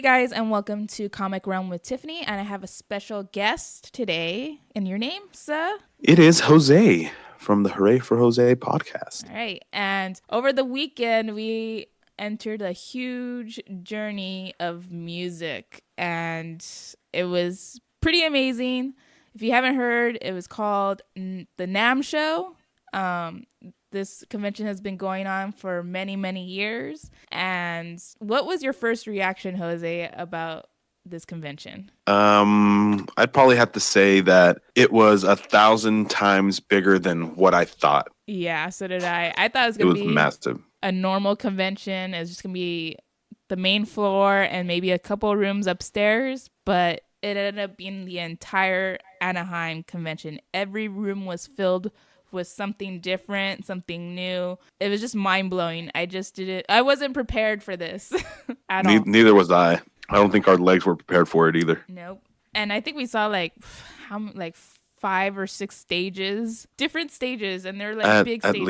Hey guys, and welcome to Comic Realm with Tiffany, and I have a special guest today. And your name, sir? It is Jose from the Hurray for Jose podcast. All right. And over the weekend, we entered a huge journey of music, and it was pretty amazing. If you haven't heard, it was called the Namm Show. This convention has been going on for many, many years. And what was your first reaction, Jose, about this convention? I'd probably have to say that it was 1,000 times bigger than what I thought. Yeah, so did I. I thought it was It going to was be massive. a normal convention. It's just going to be the main floor and maybe a couple rooms upstairs, but it ended up being the entire Anaheim convention. Every room was filled with something different, something new. It was just mind-blowing. I wasn't prepared for this at all. Neither was I. I don't think our legs were prepared for it either. Nope. And I think we saw like 5 or 6 stages, different stages, and they're like big stages.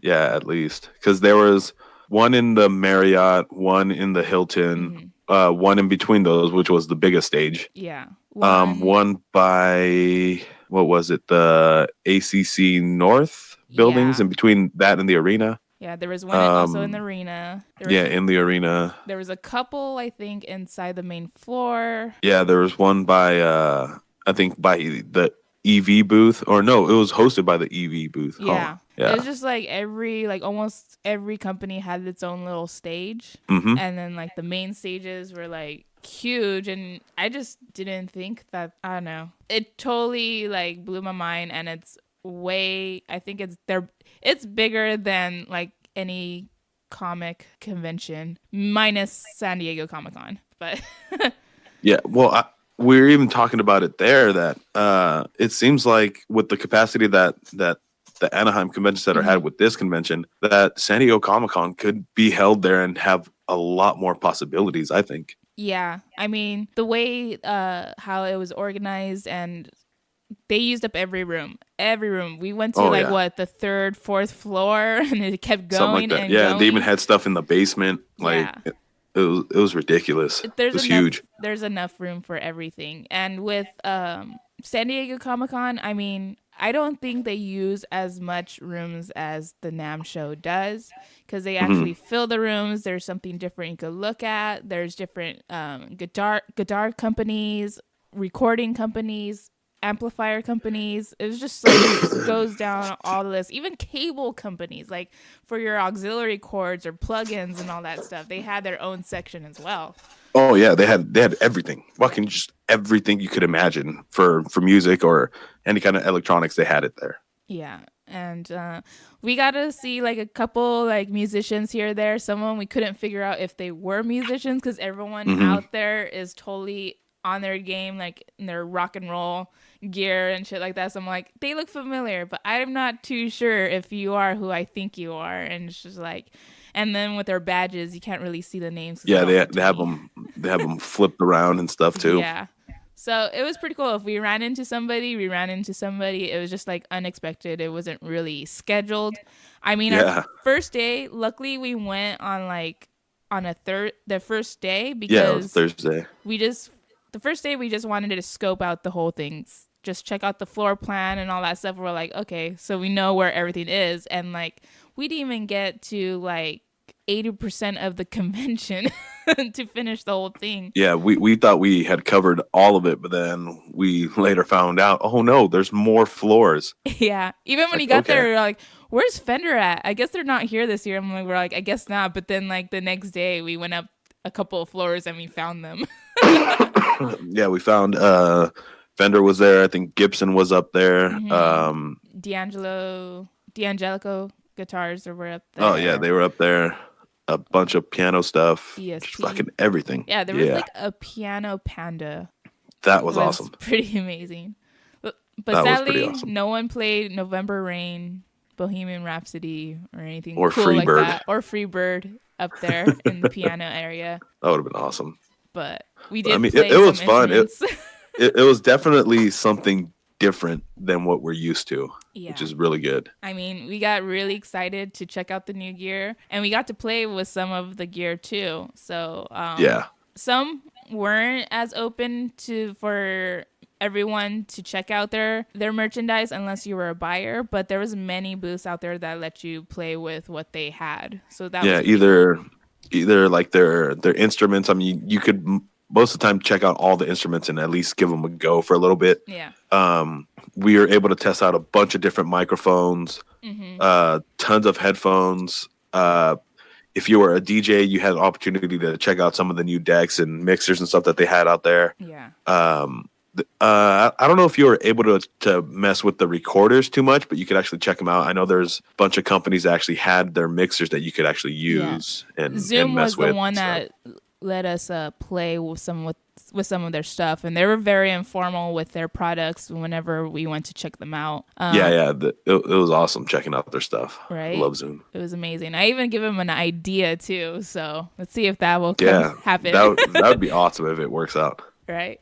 At least. Because there was one in the Marriott, one in the Hilton, one in between those, which was the biggest stage. Yeah. One by, what was it, the ACC North buildings, in between that and the arena. Yeah, there was one also in the arena. In the arena. There was a couple, I think, inside the main floor. Yeah, there was one by, I think, by the EV booth. Or no, it was hosted by the EV booth. Yeah. Yeah. It was just like almost every company had its own little stage. Mm-hmm. And then like the main stages were like huge. And I just didn't think that, I don't know. It totally like blew my mind. And it's it's bigger than like any comic convention minus San Diego Comic-Con. But yeah, well, we're even talking about it there that it seems like with the capacity that the Anaheim Convention Center had with this convention, that San Diego Comic-Con could be held there and have a lot more possibilities, I think. Yeah, I mean, the way how it was organized, and they used up every room. We went to the 3rd, 4th floor, and it kept going. Something like that. Yeah, they even had stuff in the basement. Like it was ridiculous. It was huge. There's enough room for everything. And with San Diego Comic-Con, I mean, I don't think they use as much rooms as the Namm Show does, because they actually fill the rooms. There's something different you could look at. There's different guitar companies, recording companies, amplifier companies. It was just like goes down all the list. Even cable companies, like for your auxiliary cords or plugins and all that stuff, they had their own section as well. Oh yeah, they had everything. Fucking just everything you could imagine for music or any kind of electronics. They had it there. Yeah, and we got to see like a couple like musicians here or there. Someone we couldn't figure out if they were musicians, because everyone out there is totally on their game, like in their rock and roll gear and shit like that. So I'm like, they look familiar, but I'm not too sure if you are who I think you are. And it's just like, and then with their badges, you can't really see the names. Yeah, they have them flipped around and stuff too. Yeah. So it was pretty cool. If we ran into somebody. It was just like unexpected. It wasn't really scheduled. I mean, our first day, luckily we went on the first day, because it was Thursday. The first day we just wanted to scope out the whole thing, just check out the floor plan and all that stuff. We're like, okay, so we know where everything is. And like, we didn't even get to like 80% of the convention to finish the whole thing. Yeah, we thought we had covered all of it, but then we later found out, oh no, there's more floors. Yeah, even when you got there, we were like, where's Fender at? I guess they're not here this year. We're like, I guess not. But then like the next day we went up a couple of floors and we found them. Yeah, we found Fender was there. I think Gibson was up there. D'Angelico guitars were up there. Oh yeah, they were up there. A bunch of piano stuff. Just fucking everything. Yeah, there was like a piano panda. That was awesome. Pretty amazing. But sadly, no one played November Rain, Bohemian Rhapsody, or anything or cool Freebird. Like that. Or Freebird up there in the piano area. That would have been awesome. But we did. I mean, play it was fun. It was definitely something different than what we're used to, which is really good. I mean, we got really excited to check out the new gear, and we got to play with some of the gear too. So some weren't as open to for everyone to check out their merchandise unless you were a buyer, but there was many booths out there that let you play with what they had, so that Yeah, was pretty cool. either like their instruments. I mean, you could most of the time check out all the instruments and at least give them a go for a little bit. Yeah. We were able to test out a bunch of different microphones, tons of headphones. If you were a DJ, you had an opportunity to check out some of the new decks and mixers and stuff that they had out there. Yeah. I don't know if you were able to mess with the recorders too much, but you could actually check them out. I know there's a bunch of companies that actually had their mixers that you could actually use and Zoom mess was the with. one that let us play with some of their stuff, and they were very informal with their products whenever we went to check them out. It was awesome checking out their stuff. I Right? love Zoom. It was amazing. I even give them an idea too, so let's see if that will happen. That would be awesome if it works out. Right?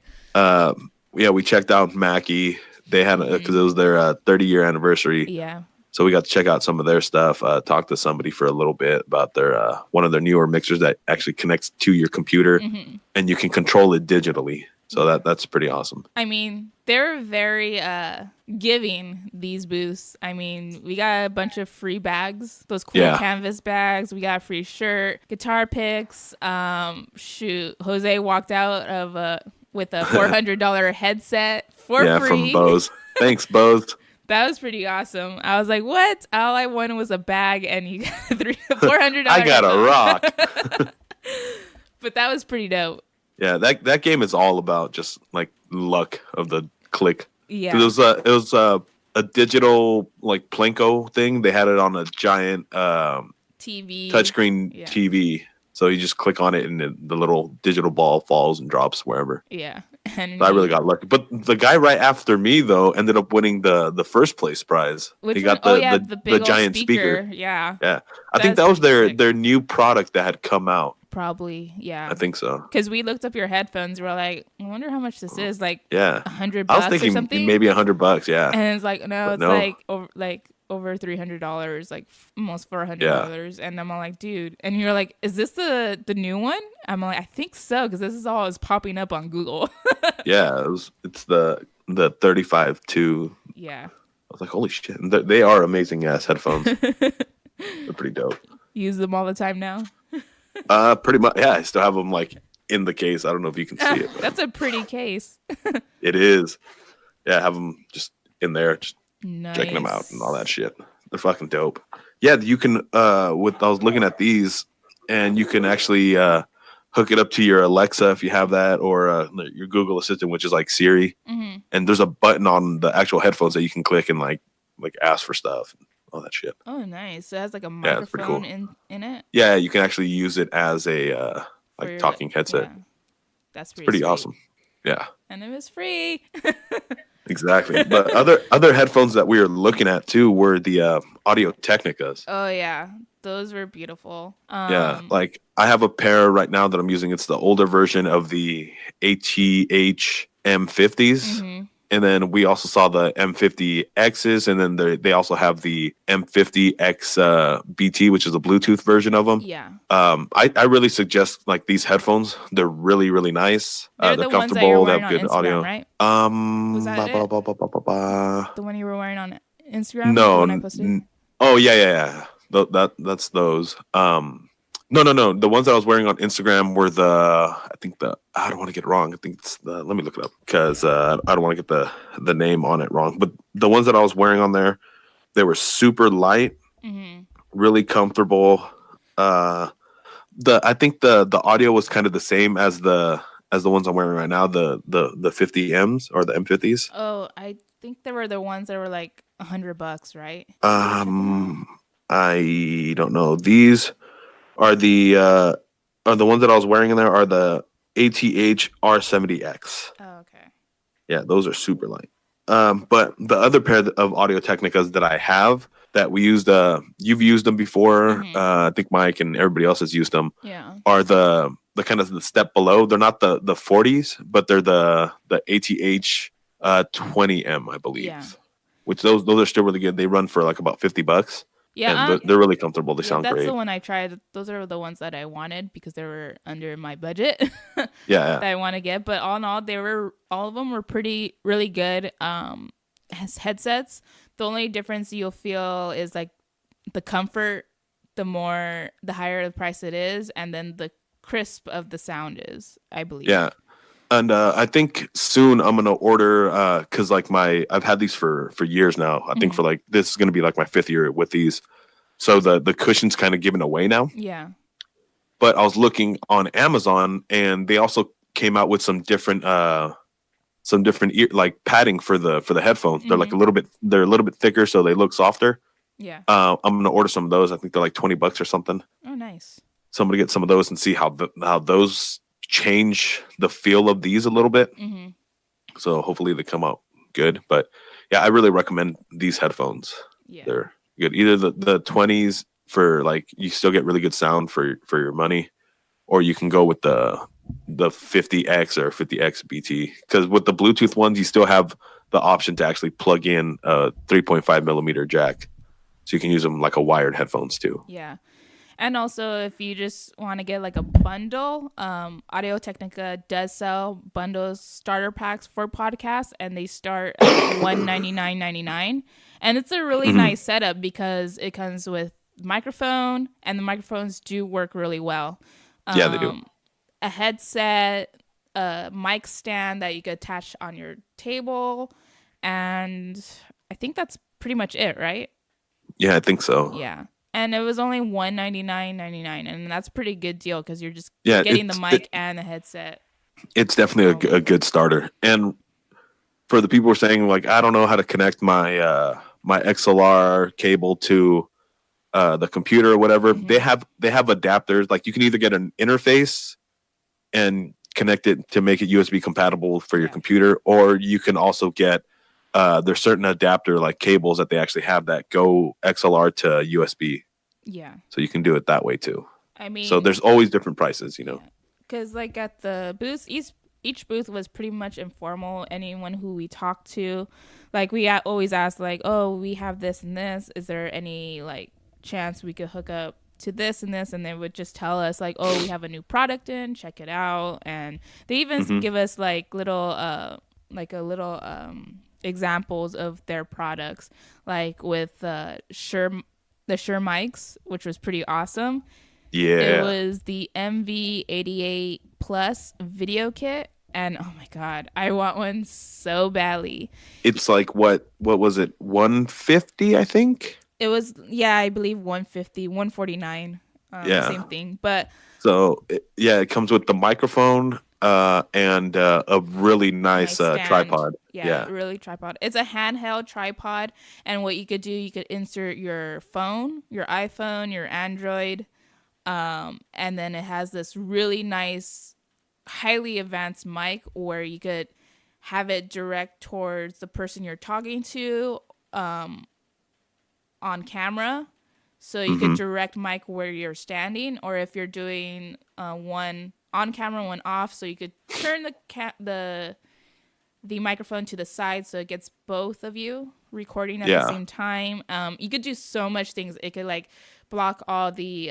We checked out Mackie. They had because it was their 30-year anniversary. Yeah. So we got to check out some of their stuff. Talk to somebody for a little bit about their one of their newer mixers that actually connects to your computer, and you can control it digitally. So that's pretty awesome. I mean, they're very giving, these booths. I mean, we got a bunch of free bags, those cool canvas bags. We got a free shirt, guitar picks. Jose walked out of with a $400 headset for free. From Bose. Thanks, Bose. That was pretty awesome. I was like, what? All I wanted was a bag, and you got $400. I got a rock. But that was pretty dope. Yeah, that game is all about just like luck of the click. Yeah. It was a digital like Plinko thing. They had it on a giant TV touchscreen TV. So you just click on it and the little digital ball falls and drops wherever. Yeah. And so I really got lucky. But the guy right after me though ended up winning the first place prize. He got the giant speaker. Yeah. Yeah. I think that was their new product that had come out. Probably, yeah. I think so. Because we looked up your headphones, we were like, I wonder how much this is. Like, $100 I was thinking or something? maybe $100, yeah. And it's like, no, it's over $300, like almost $400. And I'm all like, dude. And you're like, is this the new one? I'm like, I think so, because this is all is popping up on Google. Yeah, it's the 35 2. Yeah. I was like, holy shit. They are amazing ass headphones. They're pretty dope. Use them all the time now? Pretty much. Yeah, I still have them like in the case. I don't know if you can see it. That's a pretty case. It is. Yeah, I have them just in there, just nice. checking them out and all that shit. They're fucking dope. Yeah, you can. I was looking at these, and you can actually hook it up to your Alexa if you have that, or your Google Assistant, which is like Siri. Mm-hmm. And there's a button on the actual headphones that you can click and like ask for stuff. All that shit. Oh, nice. So it has like a microphone cool. in it? Yeah, you can actually use it as a talking headset. Yeah. That's pretty awesome. Yeah. And it was free. Exactly. But other headphones that we were looking at too were the Audio-technicas. Oh yeah. Those were beautiful. Yeah, like I have a pair right now that I'm using. It's the older version of the ATH M50s. Mm-hmm. And then we also saw the M50Xs, and then they also have the M50X BT, which is a Bluetooth version of them. Yeah. I really suggest like these headphones. They're really, really nice. They're comfortable. They have good Instagram, audio. Right? Was that the one you were wearing on Instagram? No. Oh yeah. That's those. No. The ones that I was wearing on Instagram were I don't want to get it wrong. I think it's let me look it up because I don't want to get the name on it wrong. But the ones that I was wearing on there, they were super light, really comfortable. I think the audio was kind of the same as the ones I'm wearing right now, the 50Ms or the M50s. Oh, I think they were the ones that were like $100, right? I don't know. These are the ones that I was wearing in there are the ATH R70X. Oh, okay. Yeah, those are super light. But the other pair of Audio-technicas that I have that we used, you've used them before. I think Mike and everybody else has used them. Yeah. Are the kind of the step below. They're not the 40s, but they're the ATH 20M, I believe. Yeah. Which those are still really good. They run for like about $50. and Yeah, they're really comfortable. They yeah, sound that's the great. one I tried. Those are the ones that I wanted because they were under my budget that Yeah, I want to get. But all in all, they were all of them were pretty really good as headsets. The only difference you'll feel is like the comfort, the higher the price it is, and then the crisp of the sound is, I believe. yeah. And I think soon I'm gonna order because like I've had these for years now. I think Hmm. for like this is gonna be like my 5th year with these. So the cushion's kind of given away now. Yeah. But I was looking on Amazon and they also came out with some different like padding for the headphones. They're like Hmm. they're a little bit thicker, so they look softer. Yeah. I'm gonna order some of those. I think they're like $20 or something. Oh, nice. So I'm gonna get some of those and see how those change the feel of these a little bit. Hmm. So hopefully they come out good. But yeah, I really recommend these headphones. Yeah. They're good. Either the 20s for like you still get really good sound for your money, or you can go with the 50X or 50X BT. Because with the Bluetooth ones, you still have the option to actually plug in a 3.5 millimeter jack, so you can use them like a wired headphones too. Yeah. And also, if you just want to get like a bundle, Audio-Technica does sell bundles, starter packs for podcasts, and they start at $199.99. And it's a really Hmm. nice setup because it comes with microphone, and the microphones do work really well. Yeah, they do. Um, a headset, a mic stand that you could attach on your table, and I think that's pretty much it, right? Yeah, I think so. Yeah. And it was only $199.99, and that's a pretty good deal because you're Yeah, getting the mic and the headset. it's definitely All a good starter. And for the people who are saying like I don't know how to connect my XLR cable to the computer or whatever, mm-hmm. they have adapters. Like you can either get an interface and connect it to make it USB compatible for your Yeah. computer, or you can also get there's certain adapter like cables that they actually have that go XLR to USB, Yeah. so you can do it that way too. I So mean, there's always different prices, you know. yeah. Because, like, at the booths, each booth was pretty much informal. Anyone who we talked to, like, we always asked, like, oh, we have this and this. Is there any, like, chance we could hook up to this and this? And they would just tell us, like, oh, we have a new product in, check it out. And they even Hmm. give us, like, little examples of their products, like with the Shure mics, which was pretty awesome. It Yeah, was the MV88 Plus video kit, and oh my god, I want one so badly. it's like what was it, 150 I think. It was, yeah, I believe 150, 149, Yeah. same thing. But So yeah, it comes with the microphone and a really nice nice stand. tripod. Yeah, Yeah. really tripod. It's a handheld tripod, and what you could do, you could insert your phone, your iPhone, your Android, and then it has this really nice, highly advanced mic where you could have it direct towards the person you're talking to on camera. So you could Hmm. direct mic where you're standing, or if you're doing one on camera, one off, so you could turn the microphone to the side so it gets both of you recording at the Yeah. same time. You could do so much things. It could like block all the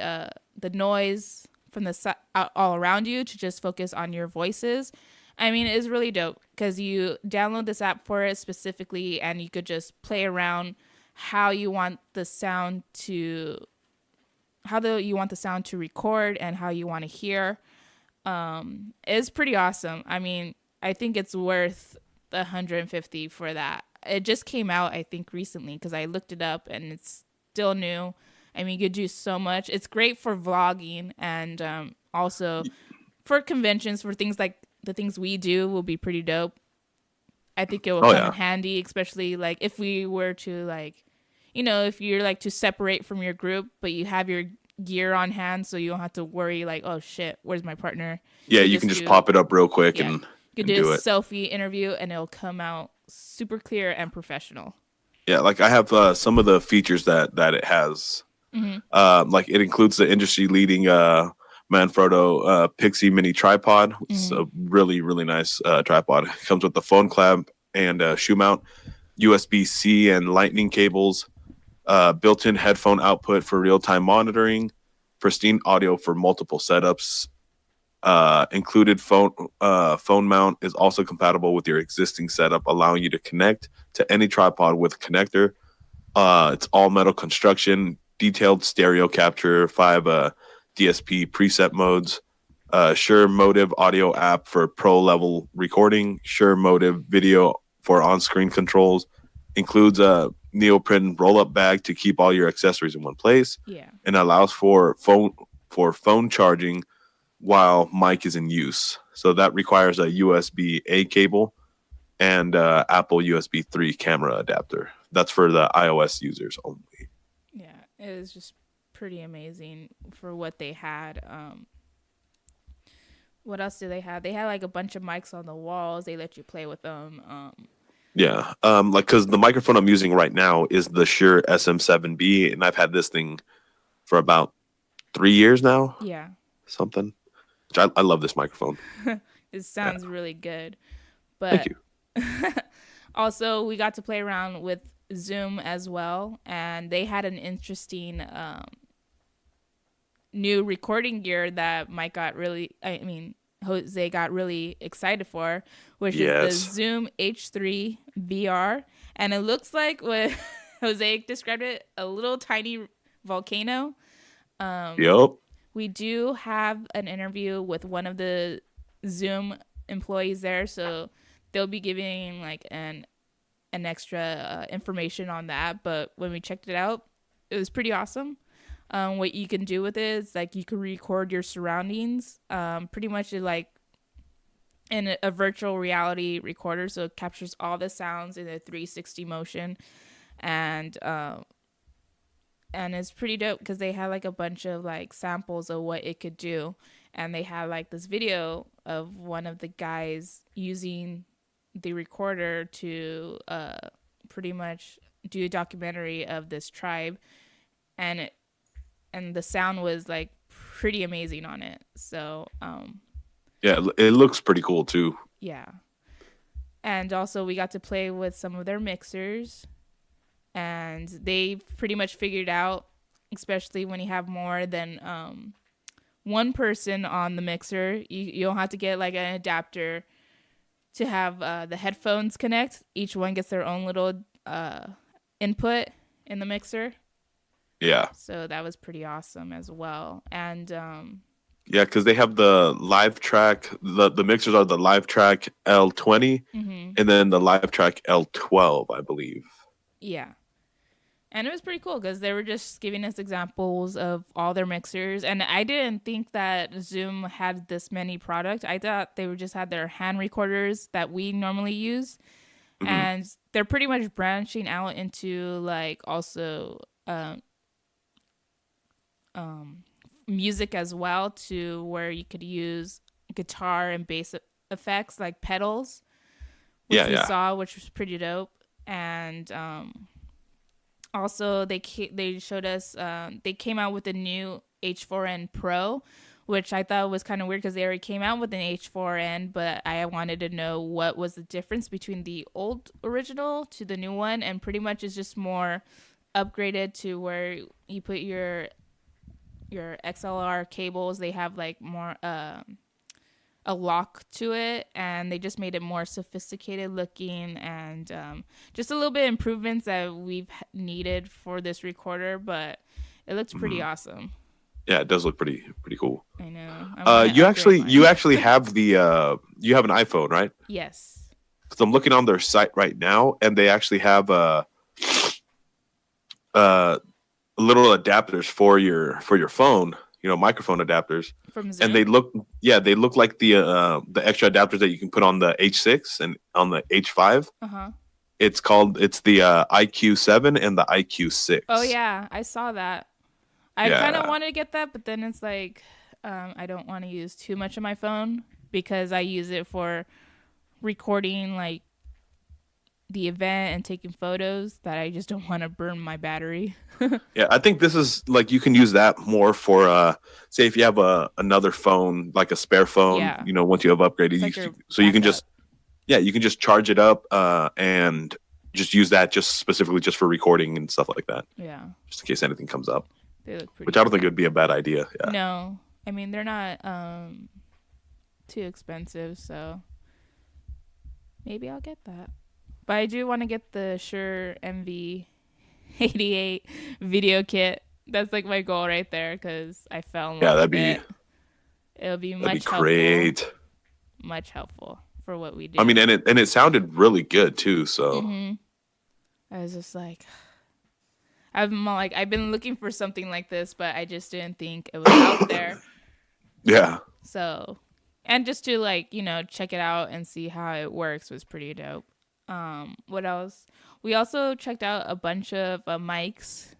noise from the all around you to just focus on your voices. I mean, it's really dope because you download this app for it specifically, and you could just play around how you want the sound to you want the sound to record and how you want to hear. It's pretty awesome. I mean, I think it's worth the 150 for that. It just came out, I think, recently because I looked it up and it's still new. I mean, you could do so much. It's great for vlogging and also for conventions, for things like the things we do will be pretty dope. I think it will Oh come in yeah. handy, especially like if we were to like, if you're like to separate from your group, but you have your gear on hand, so you don't have to worry like, oh shit, where's my partner? Yeah, You you can just just do, pop it up real quick yeah, you could and do a do it. selfie interview, and it'll come out super clear and professional. Yeah, like I have some of the features that it has. Hmm. Like it includes the industry leading Manfrotto Pixie Mini tripod. It's Hmm. a really nice tripod. It comes with the phone clamp and shoe mount, USB-C and Lightning cables, built-in headphone output for real-time monitoring, pristine audio for multiple setups. Included phone mount is also compatible with your existing setup, allowing you to connect to any tripod with a connector. It's all metal construction, detailed stereo capture, 5 DSP preset modes, Shure Motive audio app for pro level recording, Shure Motive video for on-screen controls, includes a neoprene roll-up bag to keep all your accessories in one place, and allows for phone charging while mic is in use. So that requires a USB-A cable and Apple USB 3 camera adapter. That's for the iOS users only. Yeah, it was just pretty amazing for what they had. What else do they have? They had like a bunch of mics on the walls. They let you play with them. Yeah, like because the microphone I'm using right now is the Shure SM7B, and I've had this thing for about 3 years now. Yeah, something. Which I love this microphone. It sounds really good. But thank you. Also, we got to play around with Zoom as well, and they had an interesting new recording gear that Jose got really excited for, which is the Zoom H3 VR. And it looks like what Jose described it, a little tiny volcano. Yep. We do have an interview with one of the Zoom employees there, so they'll be giving like an extra information on that. But when we checked it out, it was pretty awesome. What you can do with it is like you can record your surroundings, pretty much like in a virtual reality recorder, so it captures all the sounds in a 360 motion, and it's pretty dope because they had like a bunch of like samples of what it could do, and they had like this video of one of the guys using the recorder to pretty much do a documentary of this tribe, and the sound was like pretty amazing on it. So yeah, it looks pretty cool too. Yeah. And also we got to play with some of their mixers, and they pretty much figured out, especially when you have more than one person on the mixer, you don't have to get like an adapter to have the headphones connect. Each one gets their own little input in the mixer. Yeah. So that was pretty awesome as well. And yeah, because they have the live track. The mixers are the live track L20 and then the live track L12, I believe. Yeah. And it was pretty cool because they were just giving us examples of all their mixers. And I didn't think that Zoom had this many products. I thought they just had their hand recorders that we normally use. And they're pretty much branching out into like also music as well, to where you could use guitar and bass effects like pedals, which we saw, which was pretty dope. And also they showed us they came out with a new H4n Pro, which I thought was kind of weird because they already came out with an H4n, but I wanted to know what was the difference between the old original to the new one, and pretty much it's just more upgraded to where you put your XLR cables. They have like more a lock to it, and they just made it more sophisticated looking, and just a little bit improvements that we've needed for this recorder, but it looks pretty awesome. Yeah, it does look pretty cool. I know. You actually have the you have an iPhone, right? Yes. Because I'm looking on their site right now, and they actually have little adapters for your phone, microphone adapters. From Zoom? And they look like the extra adapters that you can put on the H6 and on the H5. It's the IQ7 and the IQ6. Oh yeah, I saw that. I kind of wanted to get that, but then it's like I don't want to use too much of my phone because I use it for recording like the event and taking photos, that I just don't want to burn my battery. Yeah, I think this is like you can use that more for say if you have another phone, like a spare phone, once you have upgraded, like you can just charge it up and just use that just specifically just for recording and stuff like that, Yeah. just in case anything comes up. They look pretty Which I don't cool. think would be a bad idea. Yeah. No. I mean, they're not too expensive, so maybe I'll get that. But I do want to get the Shure MV88 video kit. That's like my goal right there because I fell in love with it. It'll be much great. Helpful. Much helpful for what we do. I mean, and it sounded really good too. So I was just like, I've been looking for something like this, but I just didn't think it was out there. Yeah. So, and just to like, check it out and see how it works was pretty dope. What else? We also checked out a bunch of mics.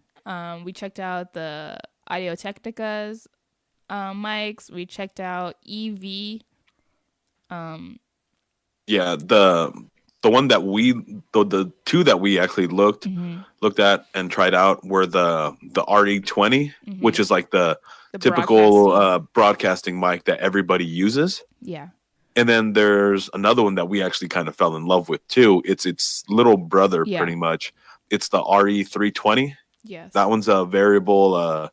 We checked out the Audio-technica's mics. We checked out EV. Yeah, the one that the two that we actually looked at and tried out were the RE20, which is like the typical broadcasting mic that everybody uses. Yeah. And then there's another one that we actually kind of fell in love with too. It's its little brother, pretty much. It's the RE320. Yes. That one's a variable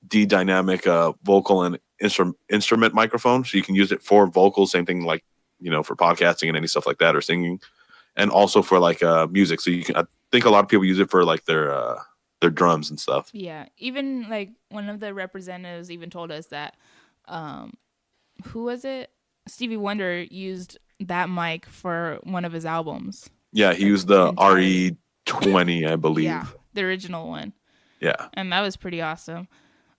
D-dynamic vocal and instrument microphone. So you can use it for vocals, same thing like, for podcasting and any stuff like that, or singing. And also for like music. So I think a lot of people use it for like their drums and stuff. Yeah. Even like one of the representatives even told us that, who was it? Stevie Wonder used that mic for one of his albums. Yeah, he used the RE20, I believe. Yeah, the original one. Yeah. And that was pretty awesome.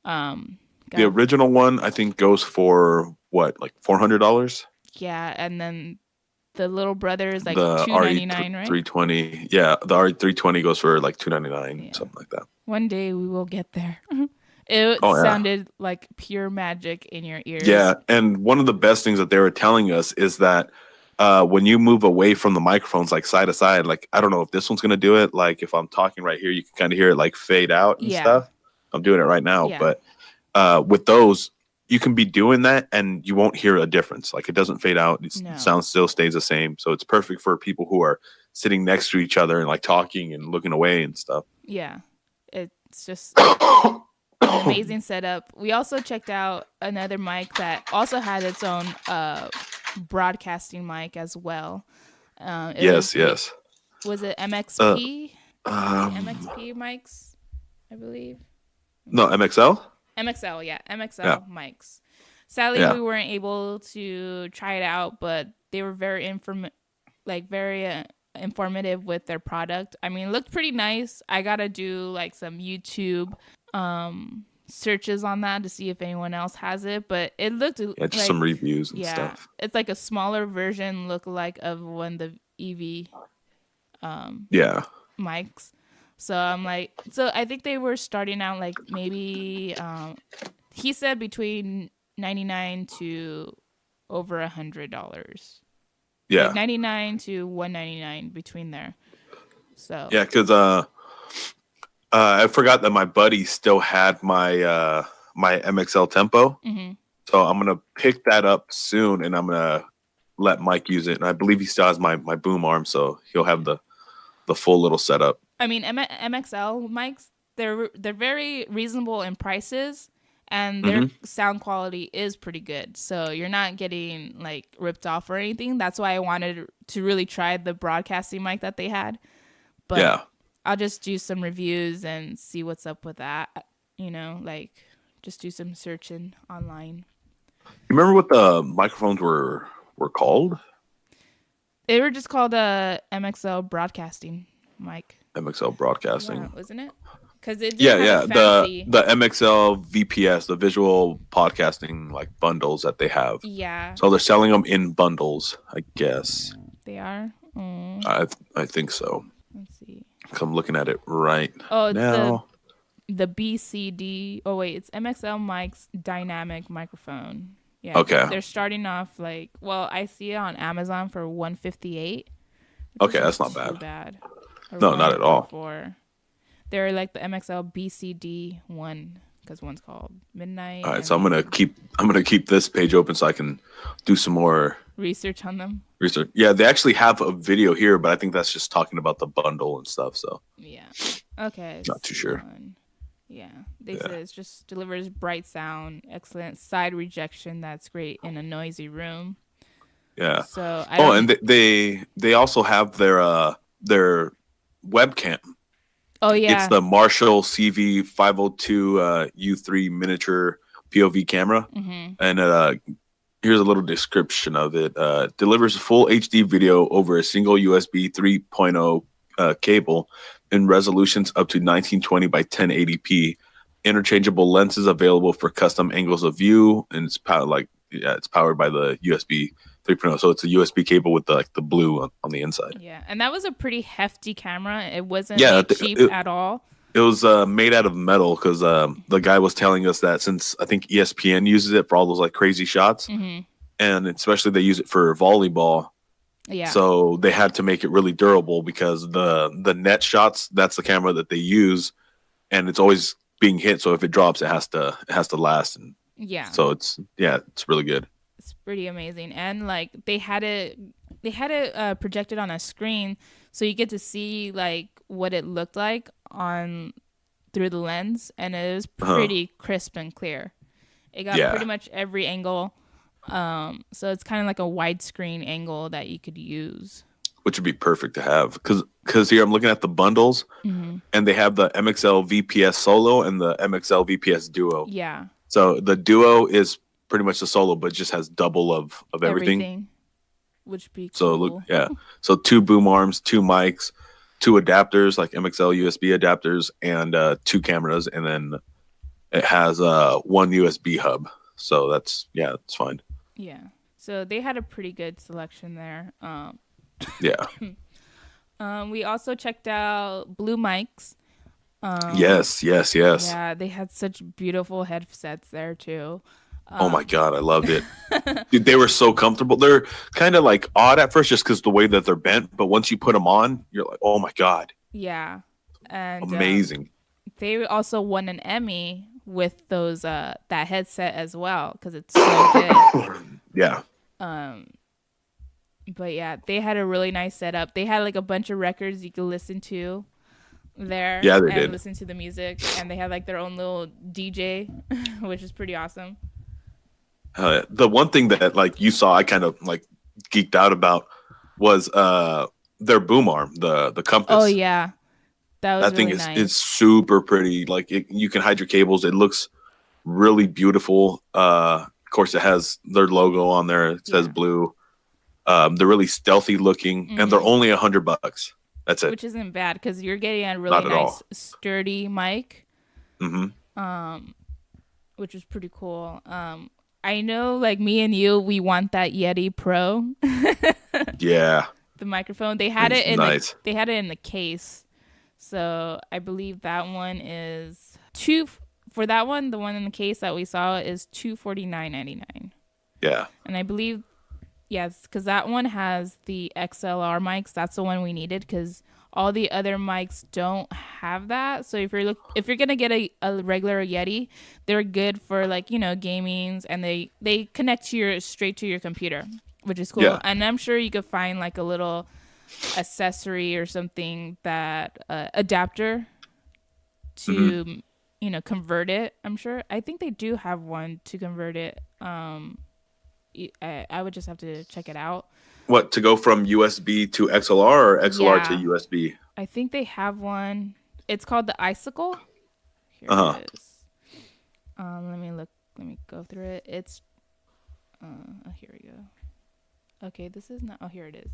The original one, I think, goes for what, like $400? Yeah, and then the little brother is like the $299, right? RE320. Yeah, the RE320 goes for like $299, something like that. One day we will get there. It sounded like pure magic in your ears. Yeah, and one of the best things that they were telling us is that when you move away from the microphones, like side to side, like I don't know if this one's gonna do it. Like if I'm talking right here, you can kind of hear it like fade out and stuff. I'm doing it right now, but with those, you can be doing that and you won't hear a difference. Like it doesn't fade out. The sound still stays the same. So it's perfect for people who are sitting next to each other and like talking and looking away and stuff. Yeah, it's just an amazing setup. We also checked out another mic that also had its own broadcasting mic as well. Yes. Was it MXP? MXP mics, I believe. No, MXL? MXL, yeah. MXL mics. Sadly, we weren't able to try it out, but they were very informative with their product. I mean, it looked pretty nice. I got to do like some YouTube searches on that to see if anyone else has it, but it looked just like some reviews and stuff. It's like a smaller version look-alike of one of the EV mics. So I'm like, I think they were starting out like maybe he said between $99 to over $100. Yeah, like $99 to $199 between there. So yeah, because I forgot that my buddy still had my my MXL Tempo, so I'm gonna pick that up soon, and I'm gonna let Mike use it. And I believe he still has my boom arm, so he'll have the full little setup. I mean, MXL mics, they're very reasonable in prices, and their sound quality is pretty good. So you're not getting like ripped off or anything. That's why I wanted to really try the broadcasting mic that they had. But I'll just do some reviews and see what's up with that. Like just do some searching online. You remember what the microphones were called? They were just called a MXL broadcasting mic. MXL broadcasting, wasn't it? Because it the MXL VPS, the visual podcasting like bundles that they have. Yeah. So they're selling them in bundles, I guess. They are. I think so. Let's see. I'm looking at it right it's now. The BCD. Oh wait, it's MXL Mic's dynamic microphone. Yeah. Okay. They're starting off like, I see it on Amazon for $158. Okay, that's not bad. Too bad. No, not at all. They're like the MXL BCD 1. because one's called Midnight All right, so and I'm gonna keep this page open so I can do some more research on them. research. Yeah, they actually have a video here, but I think that's just talking about the bundle and stuff. So Yeah. Okay. not too sure. C1. Yeah. They said it just delivers bright sound, excellent side rejection that's great in a noisy room. Yeah. So I Oh, don't. and they also have their webcam. Oh It's yeah. the Marshall CV 502 U3 miniature POV camera, and here's a little description of it. Delivers full HD video over a single USB 3.0 cable in resolutions up to 1920 by 1080p. Interchangeable lenses available for custom angles of view, and it's it's powered by the USB 3.0. So it's a USB cable with the blue on the inside. Yeah, and that was a pretty hefty camera. It wasn't Yeah, like cheap at all. it was made out of metal because the guy was telling us that since I think ESPN uses it for all those like crazy shots, and especially they use it for volleyball. Yeah. So they had to make it really durable because the net shots, that's the camera that they use, and it's always being hit. So if it drops, it has to last. And yeah. so it's really good. It's pretty amazing, and like they had it projected on a screen, so you get to see like what it looked like on through the lens, and it was pretty crisp and clear. It got pretty much every angle. So it's kind of like a widescreen angle that you could use, which would be perfect to have because here I'm looking at the bundles, and they have the MXL VPS Solo and the MXL VPS Duo. Yeah. So the Duo is pretty much the Solo, but just has double of everything. Which would be cool. So look, so 2 boom arms, 2 mics, 2 adapters like MXL USB adapters, and 2 cameras, and then it has 1 USB hub. So that's fine. Yeah. So they had a pretty good selection there. Yeah. We also checked out Blue mics. Yes. Yeah, they had such beautiful headsets there too. Oh my God, I loved it. Dude, they were so comfortable. They're kind of like odd at first just because the way that they're bent, but once you put them on, you're like, oh my God. Yeah. And amazing. They also won an Emmy with those that headset as well because it's so good. Yeah. But yeah, they had a really nice setup. They had like a bunch of records you could listen to there. Yeah, they and did. Listen to the music, and they had like their own little DJ, which is pretty awesome. The one thing that like you saw, I kind of like geeked out about was their boom arm, the compass. Oh yeah, that was really nice. It's super pretty. Like you can hide your cables. It looks really beautiful. Of course, it has their logo on there. It says Blue. They're really stealthy looking, and they're only $100. That's it. Which isn't bad because you're getting a really nice, sturdy mic. Which is pretty cool. I know, like me and you, we want that Yeti Pro. Yeah. The microphone. They had it in nice. They had it in the case. So I believe that one is for that one, the one in the case that we saw is $249.99. Yeah. And I believe because that one has the XLR mics. That's the one we needed because all the other mics don't have that. So if you're gonna get a regular Yeti, they're good for like gamings, and they connect straight to your computer, which is cool. Yeah. And I'm sure you could find like a little accessory or something that adapter to convert it. I'm sure. I think they do have one to convert it. I would just have to check it out. What, to go from USB to XLR or XLR to USB? I think they have one. It's called the Icicle. Here it is. Let me look. Let me go through it. It's here we go. Okay, this is not. Oh, here it is.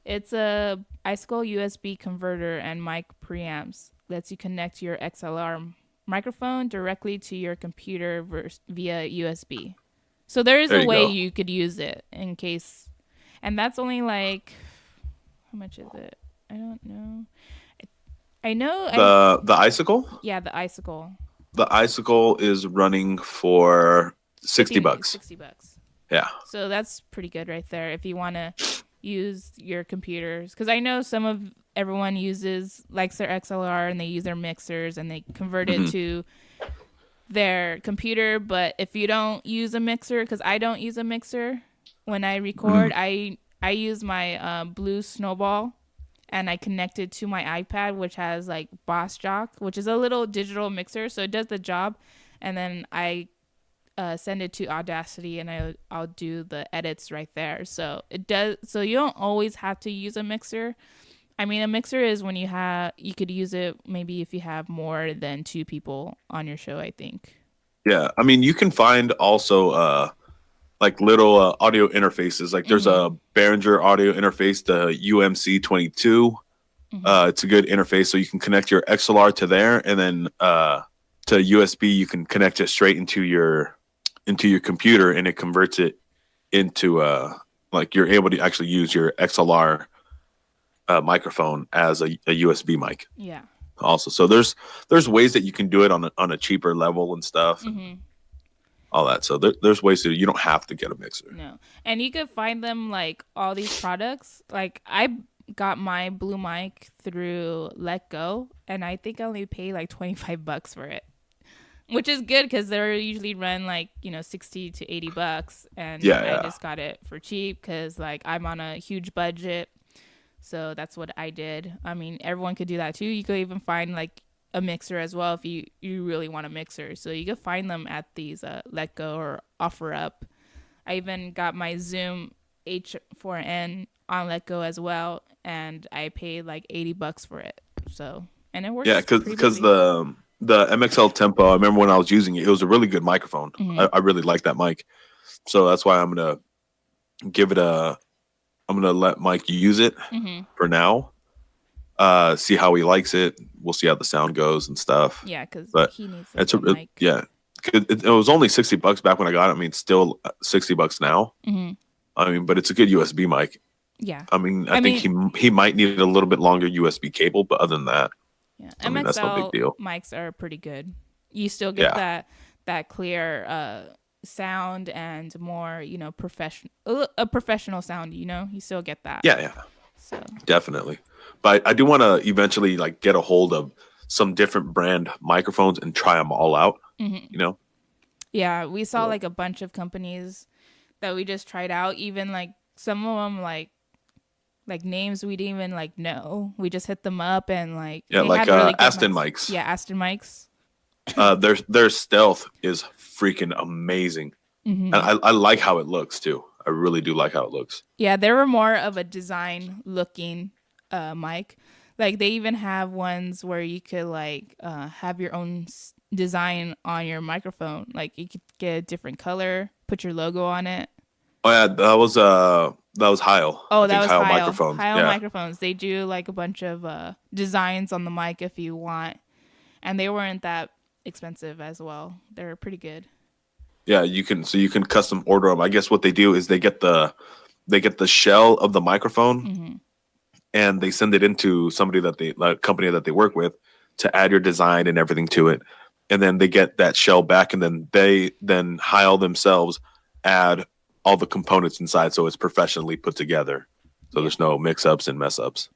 It's a Icicle USB converter and mic preamps. Lets you connect your XLR microphone directly to your computer via USB. So there is a way you could use it in case. And that's only like, how much is it? I don't know. I know. The Icicle? Yeah, the Icicle. The Icicle is running for $60. $60. Yeah. So that's pretty good right there if you want to use your computers. Because I know everyone likes their XLR and they use their mixers and they convert it to their computer. But if you don't use a mixer, because I don't use a mixer when I record, I use my Blue Snowball, and I connect it to my iPad, which has like Boss Jock, which is a little digital mixer, so it does the job. And then I send it to Audacity, and I'll do the edits right there. So it does. So you don't always have to use a mixer. I mean, a mixer is when you could use it maybe if you have more than two people on your show, I think. Yeah, I mean, you can find also like little audio interfaces. Like there's a Behringer audio interface, the UMC22. It's a good interface, so you can connect your XLR to there, and then to USB, you can connect it straight into your computer, and it converts it into like you're able to actually use your XLR microphone as a USB mic. Yeah. Also, so there's ways that you can do it on a cheaper level and stuff. All that. So there's ways you don't have to get a mixer. No. And you could find them like all these products. Like I got my Blue mic through Let Go, and I think I only paid like $25 for it, which is good because they're usually run like, 60 to $80. And I just got it for cheap because like I'm on a huge budget. So that's what I did. I mean, everyone could do that too. You could even find like a mixer as well if you really want a mixer. So you could find them at these Let Go or OfferUp. I even got my Zoom H4n on Let Go as well, and I paid like $80 for it. So, and it works. Yeah, because the MXL Tempo, I remember when I was using it, it was a really good microphone. I really like that mic. So that's why I'm gonna let Mike use it for now. See how he likes it. We'll see how the sound goes and stuff. Yeah, because he needs it's a mic. Yeah, it was only $60 back when I got it. I mean, still $60 now. I mean, but it's a good USB mic. Yeah. I mean, I think he might need a little bit longer USB cable, but other than that, yeah, I mean, that's no big deal. Mics are pretty good. You still get that clear sound and more, a professional sound. You still get that. Yeah. So definitely. But I do want to eventually like get a hold of some different brand microphones and try them all out. Yeah, we saw like a bunch of companies that we just tried out. Even like some of them like names we didn't even like know. We just hit them up and like like really Aston mics. Yeah, Aston mics. Their stealth is freaking amazing, and I like how it looks too. I really do like how it looks. Yeah, they were more of a design looking mic. Like they even have ones where you could like have your own design on your microphone. Like you could get a different color, put your logo on it. Oh yeah, that was Heil. Oh, that was Heil microphones. Heil microphones. They do like a bunch of designs on the mic if you want, and they weren't that expensive as well. They're pretty good. Yeah, you can custom order them. I guess what they do is they get the shell of the microphone, and they send it into company that they work with to add your design and everything to it, and then they get that shell back, and then Heil themselves add all the components inside, so it's professionally put together. So there's no mix-ups and mess-ups.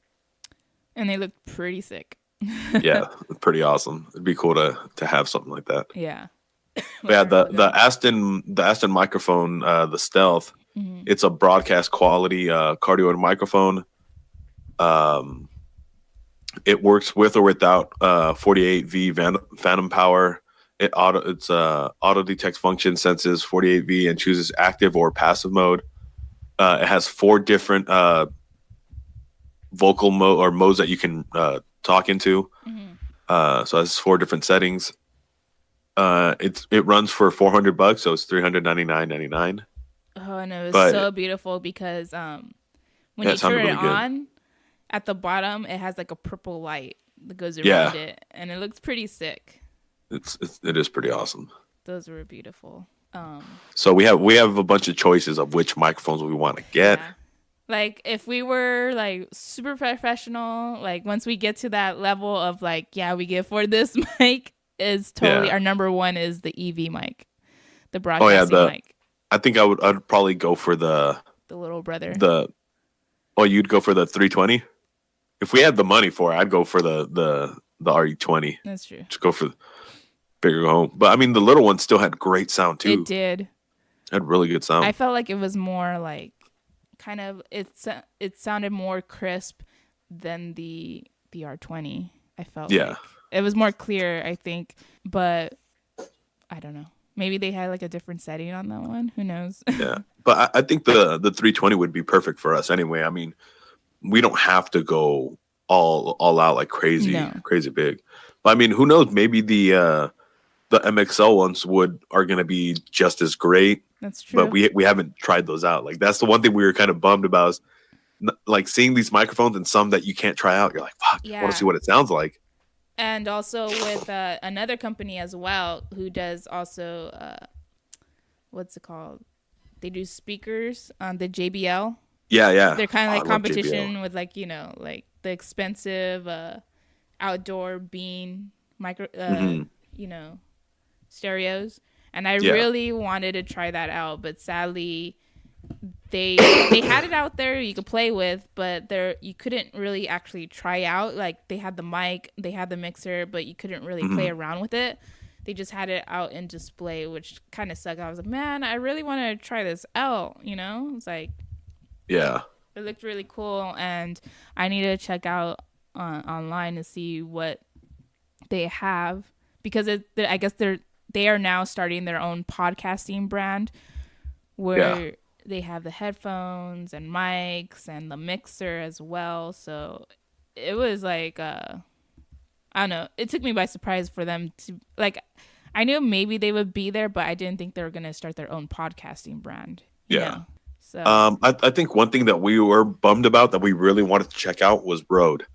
And they look pretty sick. Yeah, pretty awesome. It'd be cool to have something like that. Yeah. Yeah, the Aston microphone, the Stealth, it's a broadcast quality cardioid microphone. It works with or without 48V phantom power. It's auto detect function, senses 48V, and chooses active or passive mode. It has 4 different vocal mode or modes that you can talk into. So it has 4 different settings. It runs for $400, so it's $399.99. Oh, and it was so beautiful because when you turn it on, at the bottom it has like a purple light that goes around it, and it looks pretty sick. It is pretty awesome. Those were beautiful. So we have a bunch of choices of which microphones we want to get. Yeah. Like if we were like super professional, like once we get to that level of like, we can afford this mic, is totally our number one is the EV mic, the broadcasting mic. I think I'd probably go for the little brother. You'd go for the 320. If we had the money for it, I'd go for the RE20. That's true. Just go for, bigger home. But I mean, the little one still had great sound It too. did. Had really good I sound. felt like it was more like kind of it sounded more crisp than the R20. I felt Yeah, like it was more clear, I think, but I don't know. Maybe they had like a different setting on that one. Who knows? yeah. But I think the 320 would be perfect for us anyway. I mean, we don't have to go all out like No, crazy big. But I mean, who knows? Maybe the MXL ones are going to be just as great. that's But true. we haven't tried those out. Like that's the one thing we were kind of bummed about is like seeing these microphones and some that you can't try out. You're like, fuck, I want to see Yeah. what it sounds like. And also with another company as well who does also what's it called? They do speakers on the JBL. Yeah, yeah. They're kind of Oh, I like love JBL. competition with like like the expensive outdoor bean micro Hmm. you know stereos, and I Yeah. really wanted to try that out, but sadly they had it out there you could play with, but there you couldn't really actually try out. Like they had the mic, they had the mixer, but you couldn't really play Hmm. around with it. They just had it out in display, which kind of sucked. I was like, man, I really want to try this out. It's like Yeah. it looked really cool, and I need to check out online to see what they have, because I guess they are now starting their own podcasting brand Yeah. where they have the headphones and mics and the mixer as well. So it was like I don't know. It took me by surprise for them to like. I knew maybe they would be there, but I didn't think they were gonna start their own podcasting brand. Yeah. So. I think one thing that we were bummed about that we really wanted to check out was Rode.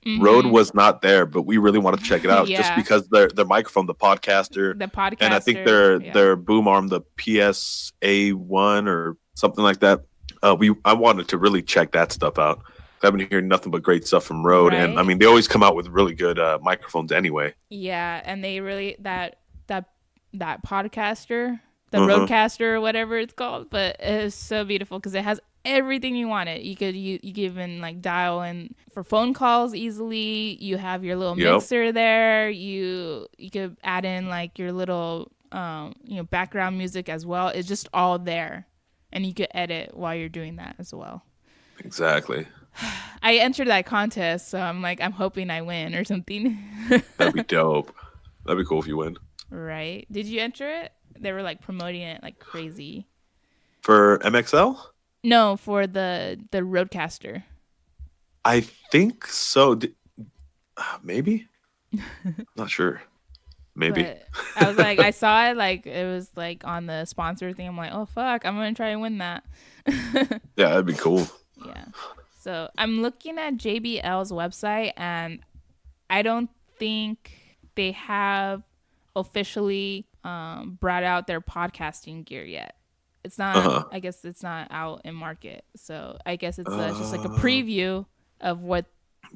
Rode Mm-hmm. was not there, but we really wanted to check it out just Yeah, because their microphone, the podcaster, the and I think podcaster. Yeah. their boom arm, the PSA1 or something like that. I wanted to really check that stuff out. I've been hearing nothing but great stuff from Rode, and I Right. mean they always come out with really good microphones anyway. Yeah, and they really that podcaster, the Uh-huh. roadcaster or whatever it's called, but it is so beautiful because it has everything you wanted. You could even like dial in for phone calls easily. You have your little Yep. mixer there. You could add in like your little background music as well. It's just all there, and you could edit while you're doing that as well. Exactly. I entered that contest, so I'm hoping I win or something. That'd be dope. That'd be cool if you win. Right? Did you enter it? They were like promoting it like crazy. For MXL? No, for the Roadcaster. I think so. Maybe? Not sure. Maybe. But I was like, I saw it like it was like on the sponsor thing. I'm like, oh fuck, I'm gonna try and win that. Yeah, that'd be cool. Yeah. So I'm looking at JBL's website, and I don't think they have officially brought out their podcasting gear yet. It's not. Uh-huh. I guess it's not out in market. So I guess it's just like a Uh, preview of what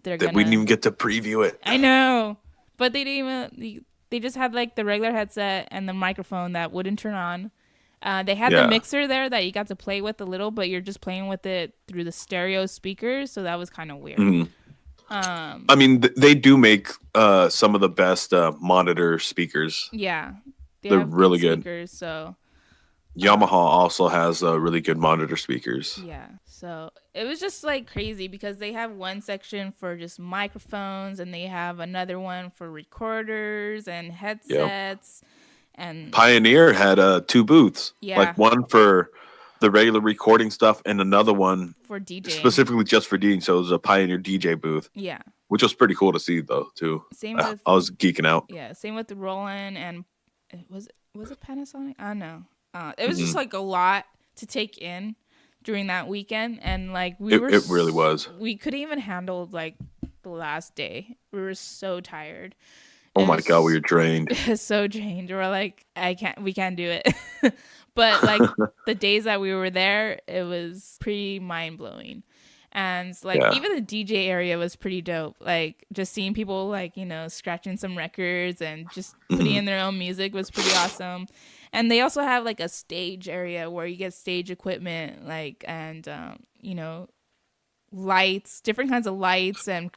they're that we didn't gonna. even get to preview it. I know, but they didn't even. They just had like the regular headset and the microphone that wouldn't turn on. They had the Yeah. mixer there that you got to play with a little, but you're just playing with it through the stereo speakers, so that was kind of weird. Mhm. I mean, they do make some of the best monitor speakers. Yeah, they They're have really good. speakers, so Yamaha also has really good monitor speakers. yeah. So it was just like crazy because they have one section for just microphones, and they have another one for recorders and Yep. headsets, and Pioneer had two booths, yeah, like one for the regular recording stuff and another one for DJing. specifically just for DJing. So it was a Pioneer DJ booth, Yeah. which was pretty cool to see though too. Same with I was geeking out. yeah, same with the Roland, and was it Panasonic? I don't know. It was just Mhm. like a lot to take in during that weekend, and like It really was. we couldn't even handle like the last day. We were so tired. Oh It my god, we was were drained. so drained. We're like, we can't do it. But like the days that we were there, it was pretty mind blowing. And like Yeah. even the DJ area was pretty dope. Like just seeing people like, scratching some records and just putting Mhm. in their own music was pretty awesome. And they also have like a stage area where you get stage equipment, like, and lights, different kinds of lights, and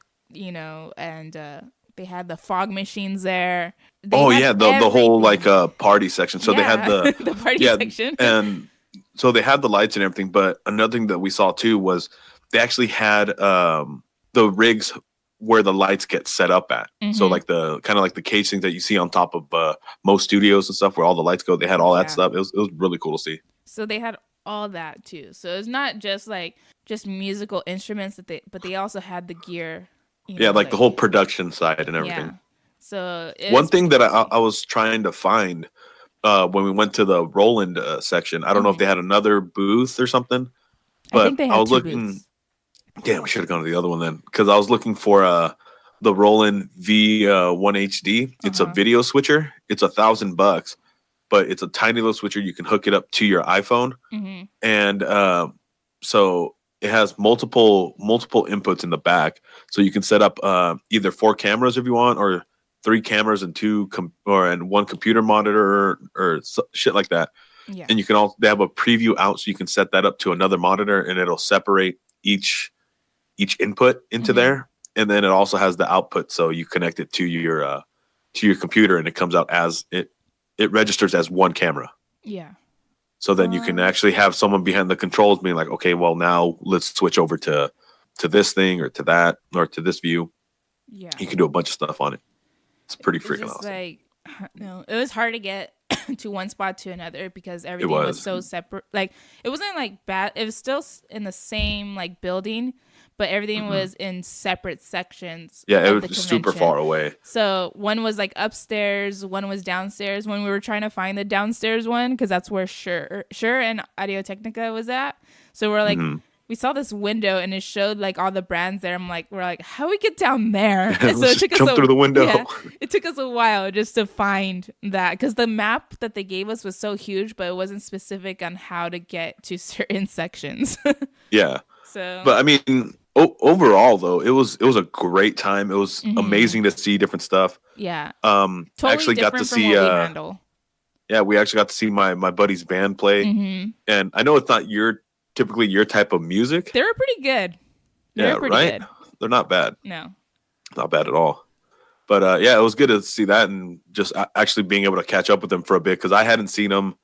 They had the fog machines there. They Oh had yeah, the whole like everything. party section. So they had Yeah, the the party yeah, section. and so they had the lights and everything. But another thing that we saw too was they actually had the rigs where the lights get set up at. So Hmm. like the kind of like the casing that you see on top of most studios and stuff where all the lights go. They had all that Yeah. stuff. It was really cool to see. So they had all that too. So it's not just like just musical instruments but they also had the gear, Yeah, like the like whole production side and everything. yeah. So it One was thing pretty that cool to see. I was trying to find when we went to the Roland section, I don't know if Hmm. they had another booth or something, I but think they I had was two looking. booths. Damn, we should have gone to the other one then because I was looking for the Roland V1 HD. Uh It's a huh. video switcher. It's $1,000, but it's a tiny little switcher. You can hook it up to your iPhone, Hmm. and so it has multiple inputs in the back. So you can set up either 4 cameras if you want, or 3 cameras and and one computer monitor or shit like that. Yeah. And you can they have a preview out, so you can set that up to another monitor, and it'll separate each input into Hmm. there, and then it also has the output, so you connect it to your computer, and it comes out as it registers as one camera. Yeah. So then you can actually have someone behind the controls being like, okay, well now let's switch over to this thing or to that or to this view. Yeah. You can do a bunch of stuff on it. It's pretty It's freaking just awesome. like it was hard to get to one spot to another because It everything was was. so separate. Like it wasn't like bad. It was still in the same like building, but everything Hmm. was in separate sections Yeah, of it the was super convention. far away. So one was like upstairs, one was downstairs. When we were trying to find the downstairs one, because that's where Shure and Audio-technica was at. So we're like, Hmm. we saw this window and it showed like all the brands there. We're like, how we get down there? And so Let's it just took us jump through the window. yeah, it took us a while just to find that because the map that they gave us was so huge, but it wasn't specific on how to get to certain sections. Yeah. So But I mean, overall though, it was a great time. It was mhm. amazing to see different stuff. Yeah, totally Actually got to different from see what we handle. yeah, we actually got to see my buddy's band play. Hmm. And I know it's not typically your type of music. They were pretty good. They were Yeah, pretty right? good. They're not bad. No. Not bad at all. But yeah, it was good to see that and just actually being able to catch up with them for a bit because I hadn't seen them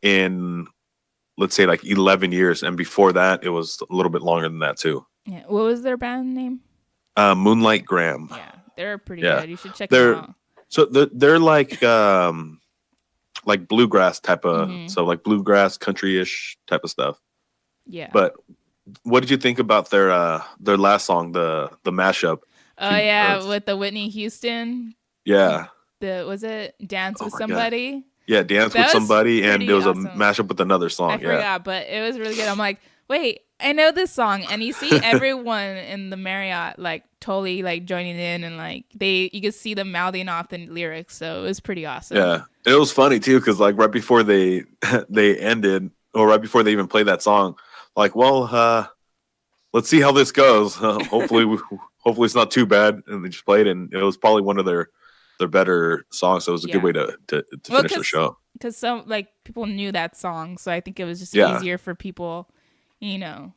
in, let's say, like 11 years. And before that, it was a little bit longer than that, too. Yeah. What was their band name? Moonlight Graham. Yeah, they're pretty Yeah. good. You should check them They're out. so they're like bluegrass type of, Hmm. so like bluegrass country-ish type of stuff. Yeah. But what did you think about their last song, the mashup? Oh yeah, with the Whitney Houston. Yeah. The was it Dance Oh with my god. Somebody? Yeah, Dance with That was Somebody, and it pretty was a awesome. mashup with another I song. Yeah. forgot, but it was really good. I'm like, wait, I know this song, and you see everyone in the Marriott like totally like joining in, and like you could see them mouthing off the lyrics, so it was pretty awesome. Yeah. It was funny too, because like right before they they ended, or right before they even played that song, like, well, let's see how this goes. Hopefully it's not too bad. And they just played, and it was probably one of their better songs. So it was a good Yeah. way to Well, finish the show. because some like people knew that song, so I think it was just Yeah. easier for people, you know,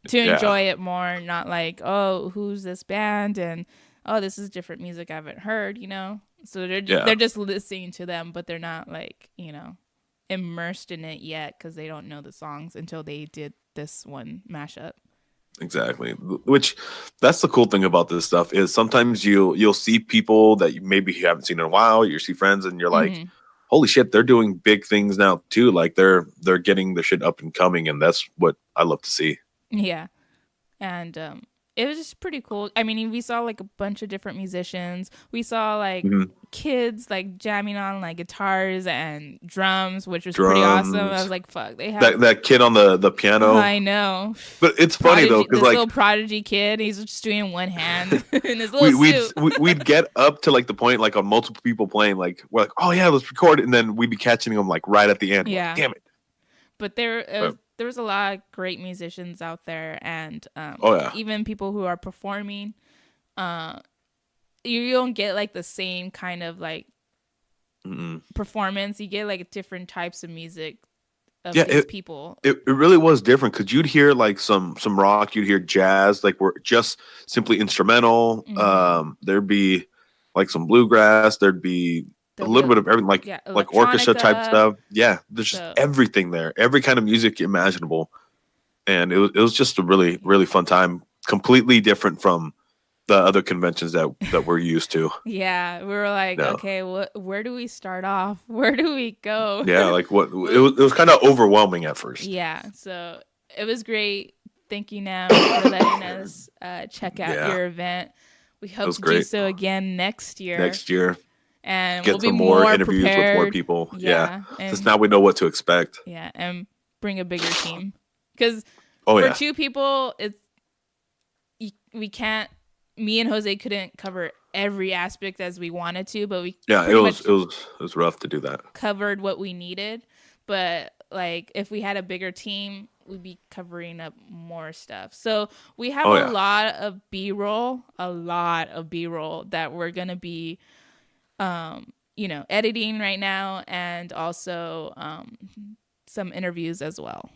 to Yeah. enjoy it more. Not like, oh, who's this band, and oh, this is different music I haven't heard, you know. So Yeah. they're just listening to them, but they're not like immersed in it yet because they don't know the songs until they did this one mashup. Exactly. Which that's the cool thing about this stuff is sometimes you'll see people that maybe you haven't seen in a while. You see friends, and you're like, Hmm. holy shit, they're doing big things now too. Like they're getting the shit up and coming, and that's what I love to see. Yeah, and it was just pretty cool. I mean, we saw like a bunch of different musicians. We saw like Mhm. kids like jamming on like guitars and drums, which was pretty awesome. I was Drums. like, "Fuck, they have." That kid on the piano. I know, But it's funny though, prodigy. because This like little prodigy kid, he's just doing one hand in his little we we'd suit. we'd get up to like the point like on multiple people playing, like we're like, oh yeah, let's record it, and then we'd be catching them like right at the end. We're like, Yeah, damn it. but there was a lot of great musicians out there, and Oh yeah. even people who are performing. Uh, you don't get like the same kind of like Mm-mm. performance. You get like different types of music of Yeah, these people. it really was different because you'd hear like some rock, you'd hear jazz, like we're just simply instrumental. Hmm. There'd be like some bluegrass. There'd be a There'll be little bit of everything, yeah, like orchestra type electronica. stuff. Yeah, there's just So everything there, every kind of music imaginable, and it was just a really really fun time. Completely different from the other conventions that we're used to. yeah, we were like, No, okay, where do we start off? Where do we go? yeah, like what it was kind of overwhelming at first. Yeah, so it was great. Thank you, Nam, for letting us check out Yeah, your event. We it hope was to do great. so again next year, Next year, and we'll get be some more more interviews with more prepared. people. Yeah, Yeah, since and now we know what to expect. yeah, and bring a bigger team because Oh for yeah, 2 people, we can't. Me and Jose couldn't cover every aspect as we wanted to, but we yeah. It pretty was much it was it was rough to do that. covered what we needed. But like if we had a bigger team, we'd be covering up more stuff. So we have Oh a yeah, lot of B-roll, that we're gonna be editing right now, and also some interviews as well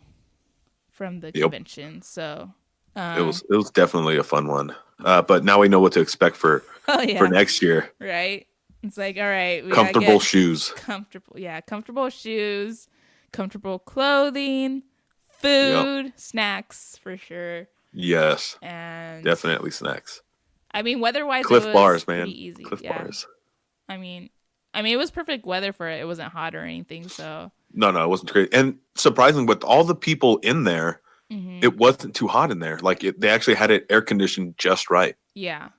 from the yep. convention. So It was definitely a fun one. But now we know what to expect for oh for yeah, next year. right. It's like, all right, we gotta Comfortable get shoes. comfortable shoes, comfortable clothing, Yep. food, snacks for sure. Yes. And Definitely snacks. I mean, weather-wise, it Cliff was bars, man. pretty easy. Cliff Yeah. bars. I mean, it was perfect weather for it. It wasn't hot or anything. So, No, it wasn't great. And surprisingly, with all the people in there, hmm it wasn't too hot in there. Like they actually had it air conditioned just right. yeah,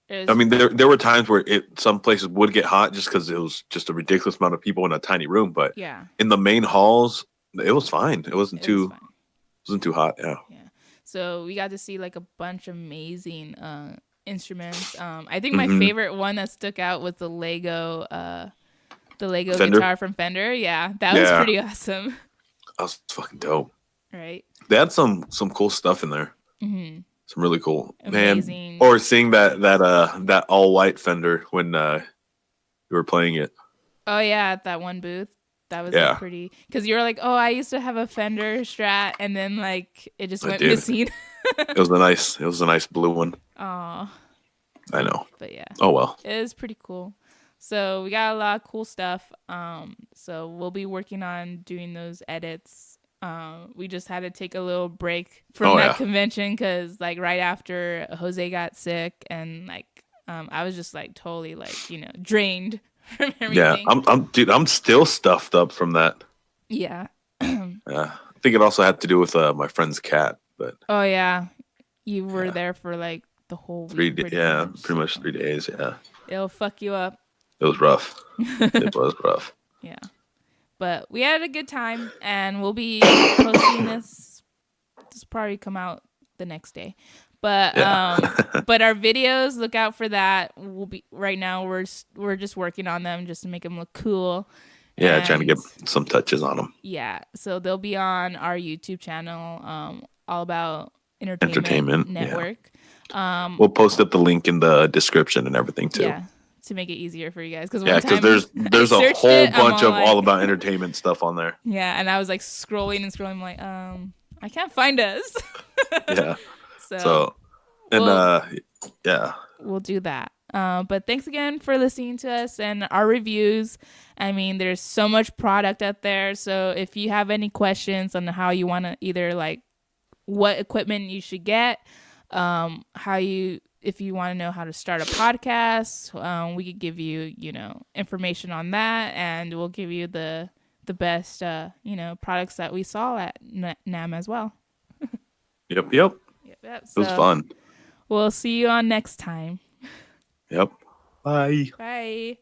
I it mean, there were times where some places would get hot just because it was just a ridiculous amount of people in a tiny room. But yeah, in the main halls, it was fine. it was fine. It wasn't too hot. Yeah. Yeah. So we got to see like a bunch of amazing instruments. I think my Hmm. favorite one that stuck out was the Lego Fender. guitar from Fender. Yeah, that was Yeah, pretty awesome. that was fucking dope. Right. They had some cool stuff in there. hmm Some really cool, man. Amazing. Or seeing that all white Fender when you were playing it. Oh yeah, at that one booth. That was like Yeah, pretty because you were like, oh, I used to have a Fender Strat, and then like it just I went did. missing. It was a nice blue one. Oh, I know. but yeah, Oh well. it is pretty cool. So we got a lot of cool stuff. So we'll be working on doing those edits. We just had to take a little break from Oh that yeah. convention because like right after Jose got sick and like I was just like totally like drained from Yeah. everything. I'm still stuffed up from that. Yeah. I think it also had to do with my friend's cat, but Oh yeah, you were yeah, there for like the whole week, pretty yeah, much. pretty So much 3 days. Yeah, it'll fuck you up. it was rough. It was rough. Yeah, but we had a good time, and we'll be posting this. This will probably come out the next day, but Yeah. but our videos, look out for that. We'll be right now. We're just working on them just to make them look cool. Yeah, trying to And get some touches on them. yeah, so they'll be on our YouTube channel, all about Entertainment Entertainment. Yeah. Network. We'll post up the link in the description and everything too. Yeah, to make it easier for you guys. Because Yeah, one because time there's I a searched whole it, I'm bunch of all like, about entertainment stuff on there. yeah, and I was like scrolling and scrolling. I'm like, I can't find us. Yeah. So So and we'll, yeah. we'll do that. But thanks again for listening to us and our reviews. I mean, there's so much product out there. So if you have any questions on how you want to either like what equipment you should get, if you want to know how to start a podcast, we could give you, information on that, and we'll give you the best, products that we saw at NAM as well. Yep. Yep. It was So fun. we'll see you on next time. Yep. Bye. Bye.